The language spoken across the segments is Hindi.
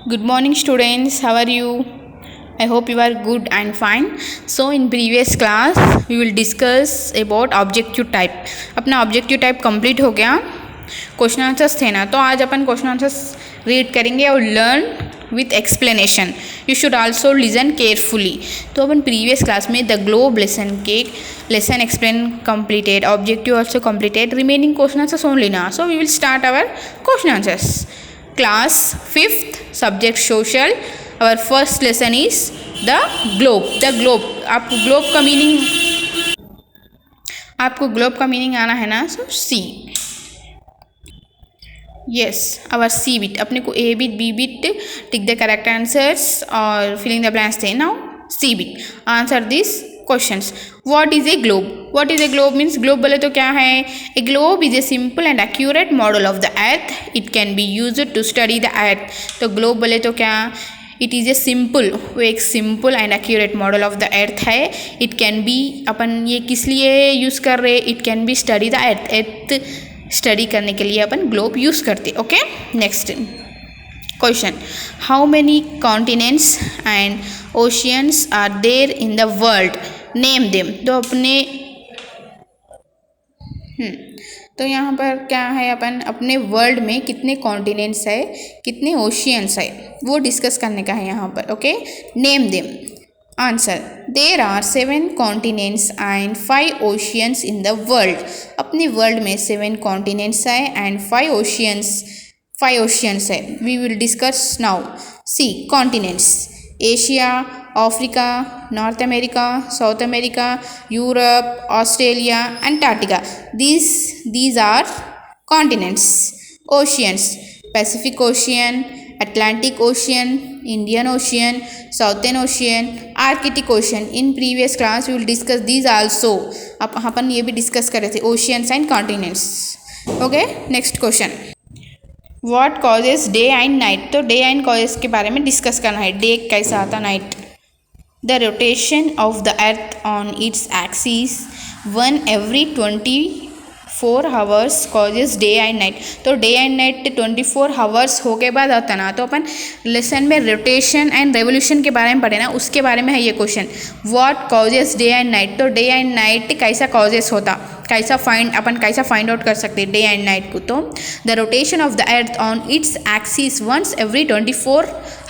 Good morning, students. How are you? I hope you are good and fine. So, in previous class, we will discuss about objective type. अपना objective type complete हो गया. क्वेश्चन आंसर्स थे ना, तो आज अपन क्वेश्चन आंसर्स रीड करेंगे और learn with explanation. You should also listen carefully. तो अपन प्रीवियस क्लास में द ग्लोब लेसन के lesson explain completed, objective also completed, remaining question answers only now. So, we will start our question answers. Class 5th, subject social. Our first lesson is the globe. The globe. आपको ग्लोब का मीनिंग आना है ना. So C. Yes, our C bit. अपने को A bit B bit tick the correct answers और फिलिंग द ब्लैंक्स थे. Now C bit. Answer this questions. What is a globe? What is a globe means globe बोले तो क्या है? A globe is a simple and accurate model of the earth. It can be used to study the earth. तो globe बोले तो क्या? It is a simple, वो एक simple and accurate model of the earth है. It can be, अपन ये किस लिए यूज़ कर रहे? It can be study the earth. earth study करने के लिए अपन ग्लोब यूज़ करते. Okay, next question. How many continents and oceans are there in the world? Name them. तो अपने तो यहाँ पर क्या है, अपन अपने वर्ल्ड में कितने कॉन्टिनेंट्स है, कितने ओशियंस है, वो डिस्कस करने का है यहाँ पर. Okay, name them. Answer. There are 7 continents and 5 oceans in the world. अपने वर्ल्ड में 7 कॉन्टिनेंट्स है एंड 5 ओशियंस है. We will discuss now. See continents. Asia, Africa, North America, South America, Europe, Australia, Antarctica. These are continents. Oceans. Pacific Ocean, Atlantic Ocean, Indian Ocean, Southern Ocean, Arctic Ocean. In previous class we will discuss these also. अब अपन ये भी डिस्कस कर रहे थे, oceans and continents. Okay, next question. What causes day and night? तो day and causes के बारे में डिस्कस करना है. डे कैसा आता, night. The rotation of the earth on its axis one every 24 hours causes day and night. तो डे एंड नाइट 24 आवर्स हो के बाद आता ना. तो अपन लेसन में रोटेशन एंड रेवोल्यूशन के बारे में पढ़े ना, उसके बारे में है ये question. What causes day and night? तो डे एंड नाइट कैसा कॉजेस होता, कैसा फाइंड आउट कर सकते डे एंड नाइट को. तो the rotation of the earth on its axis once every 24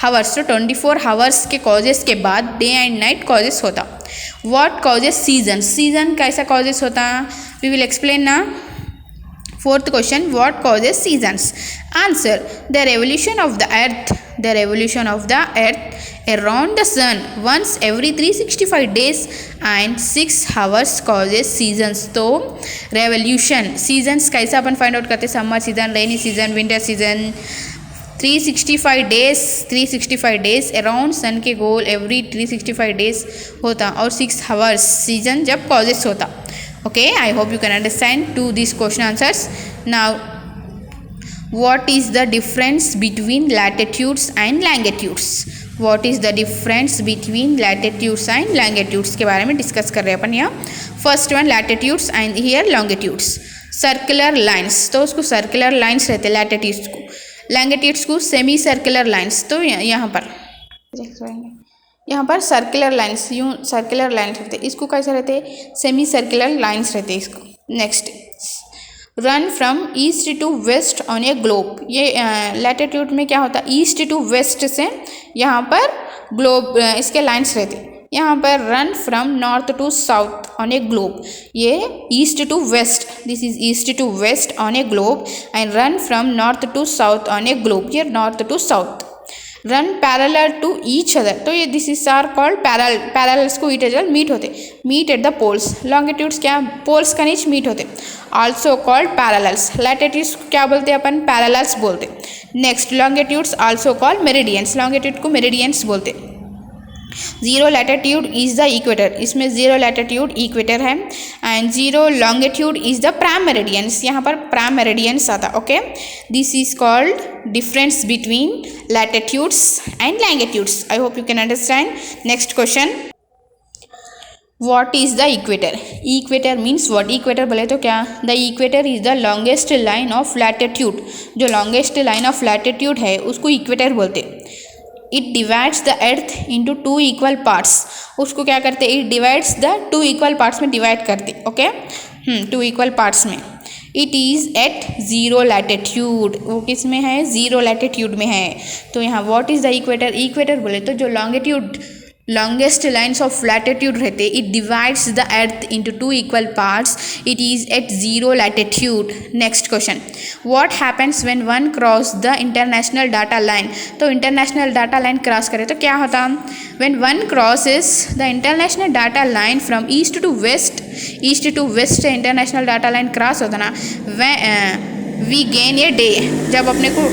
hours. तो 24 आवर्स के कॉजेस के बाद डे एंड नाइट कॉजेस होता. What causes season? सीजन कैसा कॉजेस होता, वी विल एक्सप्लेन ना. Fourth question. What causes seasons? Answer. The revolution of the earth. The revolution of the earth around the sun once every 365 days and 6 hours causes seasons. तो revolution seasons कैसा अपन फाइंड आउट करते? Summer season, rainy season, winter season. 365 days around sun के गोल एवरी 365 डेज होता और 6 आवर्स सीजन जब कॉजेस होता. Okay, I hope you can understand to this question answers. Now what is the difference between latitudes and longitudes? What is the difference between latitudes and longitudes के बारे में डिस्कस कर रहे हैं अपन यहाँ. First one latitudes and here longitudes. Circular lines, तो उसको सर्कुलर लाइन्स रहते latitudes को. longitudes को सेमी सर्कुलर लाइन्स. तो यहाँ पर सर्कुलर लाइन्स, यूँ सर्कुलर लाइन्स रहते. इसको कैसे रहते? सेमी सर्कुलर लाइन्स रहते इसको. Next. Run from east to west on a globe. ये लैटिट्यूड में क्या होता है, ईस्ट टू वेस्ट से यहाँ पर ग्लोब इसके लाइन्स रहते. यहाँ पर run from north to south on a globe. ये east to west, this is east to west on a globe and run from north to south on a globe. ये north to south. Run parallel to each other. तो ये this is are called parallels को ईच अदर मीट होते, meet at the poles. Longitudes क्या, पोल्स का नीच मीट होते, आल्सो कॉल्ड पैरेलल्स. लैटिट्यूड्स क्या बोलते हैं अपन? पैरेलल्स बोलते. Next. Longitudes also called meridians. Longitude को मेरिडियंस बोलते. Zero latitude is the equator. इसमें जीरो लैटिट्यूड इक्वेटर है and zero longitude is the prime meridians. यहाँ पर प्राइम मेरिडियंस आता. Okay, this is called difference between latitudes and longitudes. I hope you can understand. Next question. What is the equator? Equator means what? Equator बोले तो क्या? The equator is the longest line of latitude. जो लॉन्गेस्ट लाइन ऑफ लैटिट्यूड है उसको इक्वेटर बोलते। It divides the earth into 2 equal parts. उसको क्या करते? It divides the 2 equal parts में डिवाइड करते। ओके, 2 इक्वल पार्ट्स में। It is at 0 latitude. वो किस में है? 0 लैटिट्यूड में है। तो यहाँ what is the equator? Equator बोले तो जो लॉन्गेस्ट लाइन्स ऑफ लैटिट्यूड रहते, it divides the earth into 2 equal parts. It is at 0 latitude. Next question, what happens when one cross the international data line? तो इंटरनेशनल डाटा लाइन क्रॉस करे तो क्या होता? When one crosses the international data line from east to west से इंटरनेशनल डाटा लाइन क्रॉस होता ना, वी गेन ए डे। जब अपने को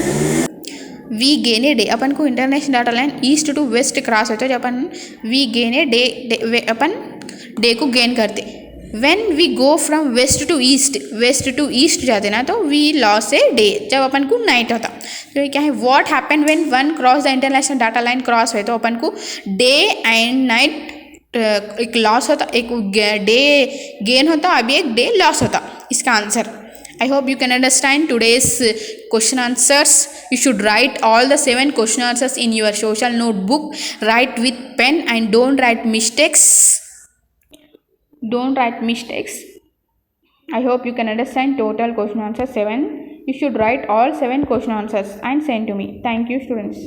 वी गेन ए डे, अपन को international data line east to west cross होता है, जब अपन वी गेन ए डे अपन डे को गेन करते। When we go from west to east जाते ना, तो वी लॉस ए डे, जब अपन को नाइट होता। तो ये क्या है? What happen when one cross the international data line cross हुए, तो अपन को डे एंड नाइट एक लॉस होता, एक डे गेन होता, अभी एक डे लॉस होता। इसका answer I hope you can understand today's question answers. You should write all the 7 question answers in your social notebook. Write with pen and don't write mistakes. I hope you can understand total question answers 7. You should write all 7 question answers and send to me. Thank you, students.